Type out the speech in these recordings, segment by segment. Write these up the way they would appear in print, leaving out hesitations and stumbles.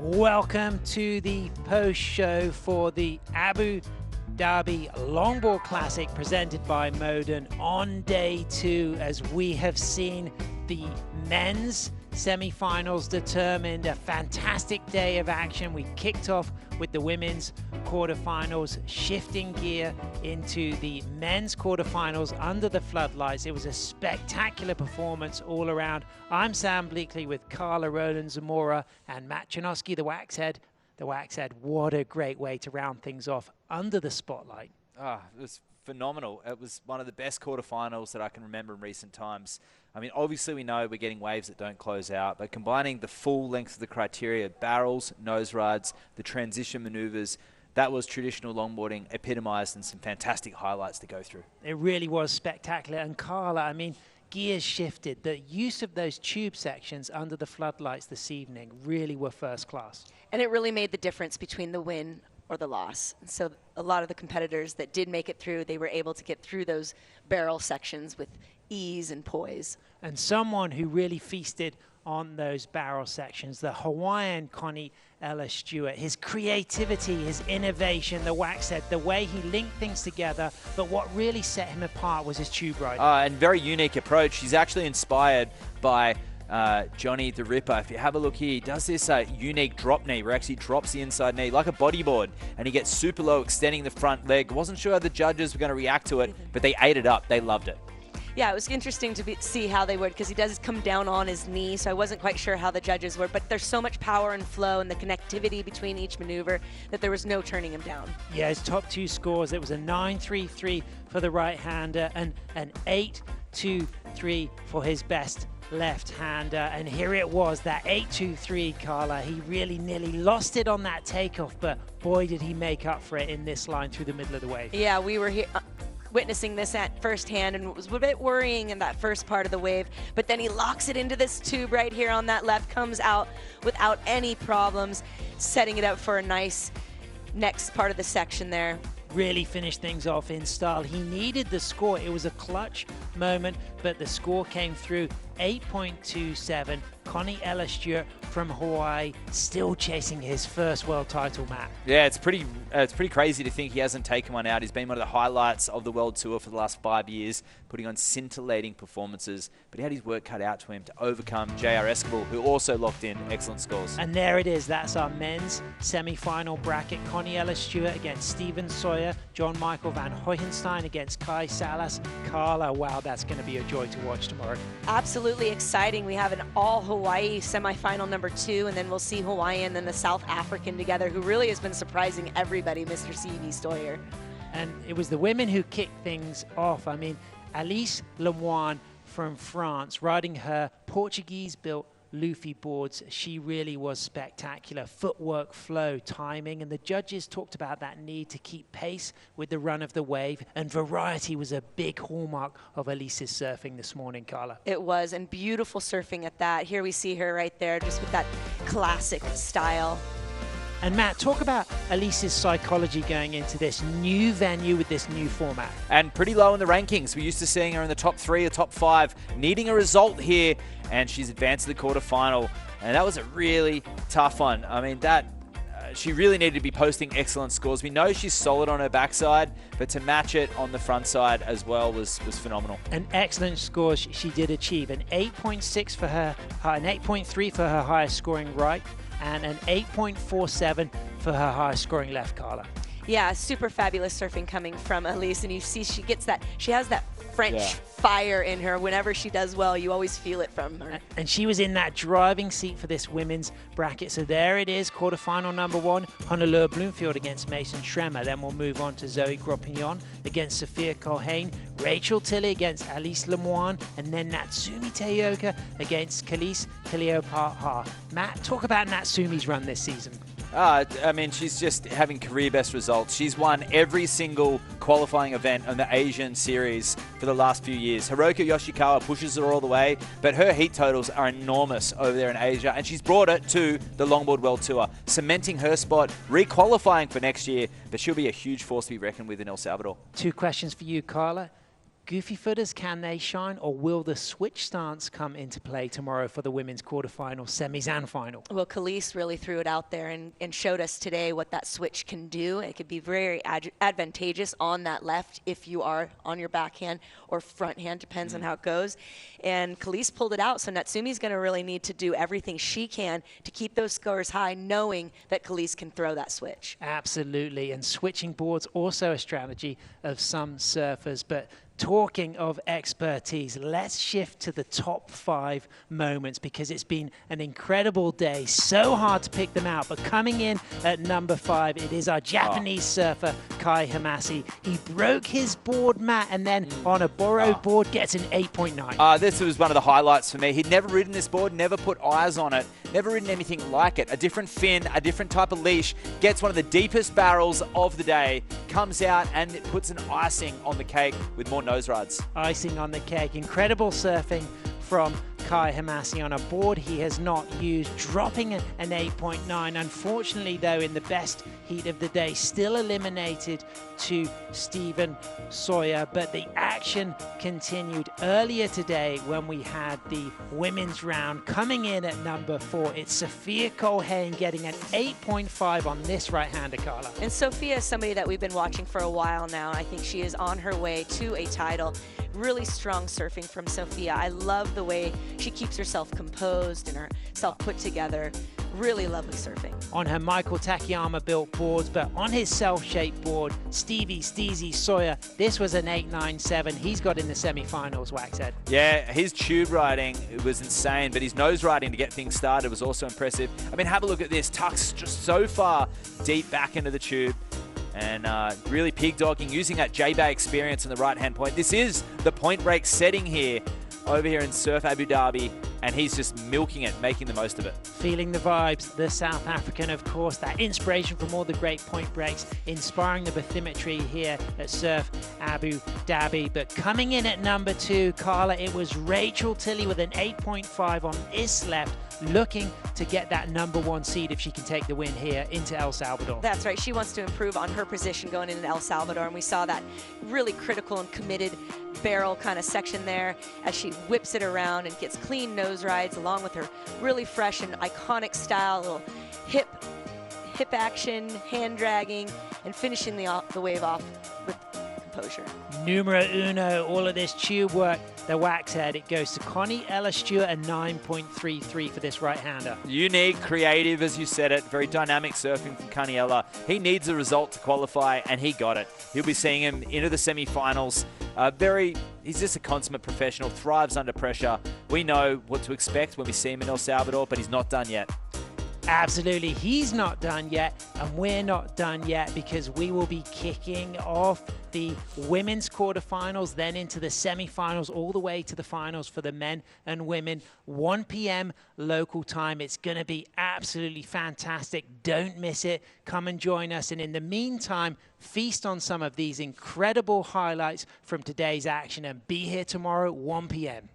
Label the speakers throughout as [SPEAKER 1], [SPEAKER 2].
[SPEAKER 1] Welcome to the post show for the Abu Dhabi Longboard Classic presented by Modern on day 2, as we have seen the men's semi-finals determined. A fantastic day of action. We kicked off with the women's quarterfinals, shifting gear into the men's quarterfinals under the floodlights. It was a spectacular performance all around. I'm Sam Bleakley with Carla Rowland-Zamora and Matt Chinoski, the Waxhead. The Waxhead, what a great way to round things off under the spotlight.
[SPEAKER 2] It was phenomenal. It was one of the best quarterfinals that I can remember in recent times. I mean, obviously we know we're getting waves that don't close out, but combining the full length of the criteria, barrels, nose rides, the transition maneuvers, that was traditional longboarding epitomized, and some fantastic highlights to go through. It
[SPEAKER 1] really was spectacular. And Carla, I mean, gears shifted. The use of those tube sections under the floodlights this evening really were first class.
[SPEAKER 3] And it really made the difference between the win or the loss. And so a lot of the competitors that did make it through, they were able to get through those barrel sections with ease and poise.
[SPEAKER 1] And someone who really feasted on those barrel sections, the Hawaiian Kaniela Stewart. His creativity, his innovation, the Waxhead, the way he linked things together, but what really set him apart was his tube ride.
[SPEAKER 2] And very unique approach. He's actually inspired by Johnny the Ripper. If you have a look here, he does this unique drop knee where he actually drops the inside knee like a bodyboard, and he gets super low, extending the front leg. Wasn't sure how the judges were going to react to it, but they ate it up. They loved it.
[SPEAKER 3] Yeah, it was interesting to see how they would, because he does come down on his knee, so I wasn't quite sure how the judges were, but there's so much power and flow and the connectivity between each maneuver that there was no turning him down.
[SPEAKER 1] Yeah, his top 2 scores, it was a 9.33 for the right-hander and an 8.23 for his best left-hander, and here it was, that 8.23, Carla. He really nearly lost it on that takeoff, but boy did he make up for it in this line through the middle of the wave.
[SPEAKER 3] Yeah, we were here witnessing this at firsthand, and it was a bit worrying in that first part of the wave, but then he locks it into this tube right here on that left, comes out without any problems, setting it up for a nice next part of the section there.
[SPEAKER 1] Really finished things off in style. He needed the score. It was a clutch moment, but the score came through. 8.27. Kaniela Stewart from Hawaii, still chasing his first world title, Matt.
[SPEAKER 2] Yeah, it's pretty crazy to think he hasn't taken one out. He's been one of the highlights of the World Tour for the last 5 years, putting on scintillating performances, but he had his work cut out to him to overcome J.R. Esquivel, who also locked in excellent scores.
[SPEAKER 1] And there it is. That's our men's semi-final bracket. Kaniela Stewart against Steven Sawyer, John Michael van Hohenstein against Kai Sallas. Carla, wow, that's going to be a joy to watch tomorrow.
[SPEAKER 3] Absolutely exciting. We have an all-Hawaii semi-final number 2, and then we'll see Hawaii and then the South African together, who really has been surprising everybody, Mr. C.V. Sawyer.
[SPEAKER 1] And it was the women who kicked things off. I mean, Alice Lemoigne from France, riding her Portuguese-built Luffy boards, she really was spectacular. Footwork, flow, timing, and the judges talked about that need to keep pace with the run of the wave, and variety was a big hallmark of Alice's surfing this morning, Carla.
[SPEAKER 3] It was, and beautiful surfing at that. Here we see her right there, just with that classic style.
[SPEAKER 1] And Matt, talk about Alice's psychology going into this new venue with this new format.
[SPEAKER 2] And pretty low in the rankings. We're used to seeing her in the top 3 or top 5, needing a result here, and she's advanced to the quarterfinal. And that was a really tough one. I mean, she really needed to be posting excellent scores. We know she's solid on her backside, but to match it on the front side as well was phenomenal.
[SPEAKER 1] An excellent score she did achieve. An 8.6 for her, an 8.3 for her highest scoring right, and an 8.47 for her highest scoring left, Carla.
[SPEAKER 3] Yeah, super fabulous surfing coming from Elise, and you see she has that French fire in her. Whenever she does well, you always feel it from her.
[SPEAKER 1] And she was in that driving seat for this women's bracket. So there it is, quarterfinal number 1, Honolua Blomfield against Mason Schremer. Then we'll move on to Zoe Gropignon against Sophia Culhane, Rachael Tilley against Alice Lemoigne, and then Natsumi Teioka against Khalees Cleopatra. Matt, talk about Natsumi's run this season.
[SPEAKER 2] I mean, she's just having career best results. She's won every single qualifying event on the Asian series for the last few years. Hiroko Yoshikawa pushes her all the way, but her heat totals are enormous over there in Asia, and she's brought it to the Longboard World Tour, cementing her spot, re-qualifying for next year, but she'll be a huge force to be reckoned with in El Salvador.
[SPEAKER 1] 2 questions for you, Carla. goofy footers, can they shine, or will the switch stance come into play tomorrow for the women's quarterfinal, semis, and final?
[SPEAKER 3] Well, Khalees really threw it out there and showed us today what that switch can do. It could be very advantageous on that left if you are on your backhand or front hand, depends on how it goes. And Khalees pulled it out, so Natsumi's going to really need to do everything she can to keep those scores high, knowing that Khalees can throw that switch.
[SPEAKER 1] Absolutely, and switching boards also a strategy of some surfers, but talking of expertise, let's shift to the top 5 moments because it's been an incredible day. So hard to pick them out, but coming in at number 5, it is our Japanese surfer, Kai Hamasi. He broke his board mat and then on a borrowed board gets an 8.9.
[SPEAKER 2] This was one of the highlights for me. He'd never ridden this board, never put eyes on it, never ridden anything like it. A different fin, a different type of leash, gets one of the deepest barrels of the day, comes out and it puts an icing on the cake with more nose rides.
[SPEAKER 1] Icing on the cake. Incredible surfing from Kai Hamasi on a board he has not used, dropping an 8.9. Unfortunately, though, in the best heat of the day, still eliminated to Stephen Sawyer. But the action continued earlier today when we had the women's round. Coming in at number 4, it's Sophia Culhane getting an 8.5 on this right-hander, Carla.
[SPEAKER 3] And Sophia is somebody that we've been watching for a while now. I think she is on her way to a title. Really strong surfing from Sophia. I love the way she keeps herself composed and herself put together. Really lovely surfing.
[SPEAKER 1] On her Michael Takayama built boards, but on his self-shaped board, Stevie Steezy Sawyer, this was an 8.97. He's got in the semi-finals, Waxhead.
[SPEAKER 2] Yeah, his tube riding was insane, but his nose riding to get things started was also impressive. I mean, have a look at this. Tucks just so far deep back into the tube. And really pig dogging, using that J-Bay experience in the right-hand point. This is the point break setting here, over here in Surf Abu Dhabi, and he's just milking it, making the most of it.
[SPEAKER 1] Feeling the vibes, the South African, of course, that inspiration from all the great point breaks, inspiring the bathymetry here at Surf Abu Dhabi. But coming in at number 2, Carla, it was Rachael Tilley with an 8.5 on this left, looking to get that number 1 seed if she can take the win here into El Salvador.
[SPEAKER 3] That's right. She wants to improve on her position going into El Salvador, and we saw that really critical and committed barrel kind of section there as she whips it around and gets clean nose rides along with her really fresh and iconic style, little hip action, hand dragging, and finishing the wave off with composure.
[SPEAKER 1] Numero uno, all of this tube work, the Waxhead. It goes to Kaniela Stewart, a 9.33 for this right-hander. Unique,
[SPEAKER 2] creative, as you said it, very dynamic surfing from Kaniela. He needs a result to qualify, and he got it. You'll be seeing him into the semi-finals. He's just a consummate professional, thrives under pressure. We know what to expect when we see him in El Salvador, but he's not done yet.
[SPEAKER 1] Absolutely, he's not done yet, and we're not done yet because we will be kicking off the women's quarterfinals, then into the semi-finals, all the way to the finals for the men and women, 1 p.m. local time. It's going to be absolutely fantastic. Don't miss it. Come and join us, and in the meantime, feast on some of these incredible highlights from today's action, and be here tomorrow, 1 p.m.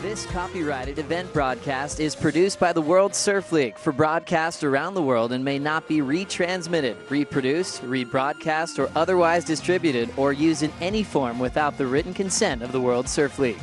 [SPEAKER 4] This copyrighted event broadcast is produced by the World Surf League for broadcast around the world and may not be retransmitted, reproduced, rebroadcast, or otherwise distributed or used in any form without the written consent of the World Surf League.